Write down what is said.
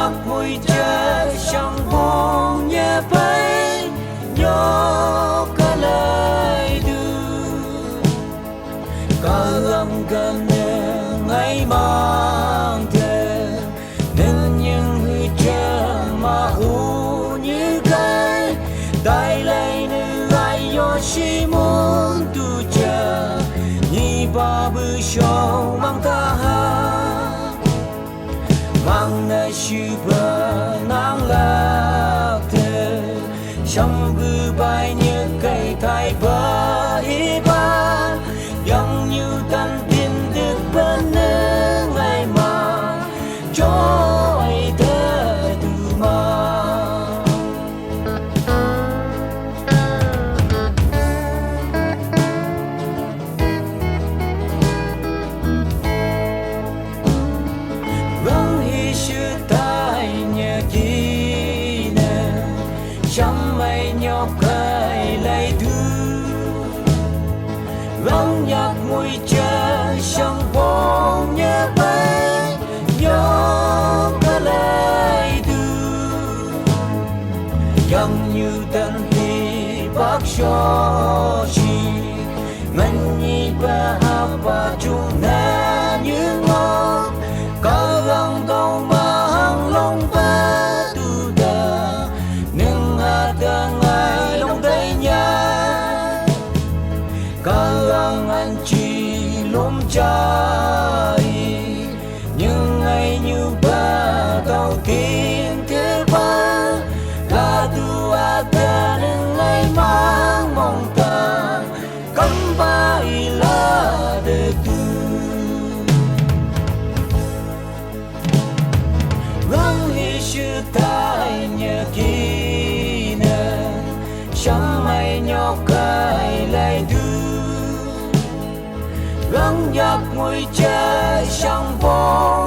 nhạc mùi chơi trong buông nhẹ bay nhớ cả lời đưa cả âm gần ngày mang thề nên những hư chờ mà hù như cái đại lấy nữ ai yo chỉ muốn tu chờ nhị ba bư show mang ta mang nơi chỉ bờ nắng lạc thề trong bư bay như cây thay bờ hi ba yang như tan tin được bên ngày mà trôi thế từ mà vang hi sự tai nhẹ kỹ nè trong mây nhọc cây lấy thứ vang nhạc mùi chơi trong bóng nhẹ bay nhớ cả lời đưa yang như tân thì bác cho chi mình nhị ba ba chung nè như ngó có găng câu mà hăng long ba tu đà nhưng ada ngày long đây nha có găng anh chỉ lom trái nhưng ngày như ba tao tin thế ba là tu ada nên ngày mang mong ta cắm bay là để tu vang hi sự tai nhẹ kỹ nè trong mây nhọc cây lấy đưa vang nhạc mùi chơi trong bóng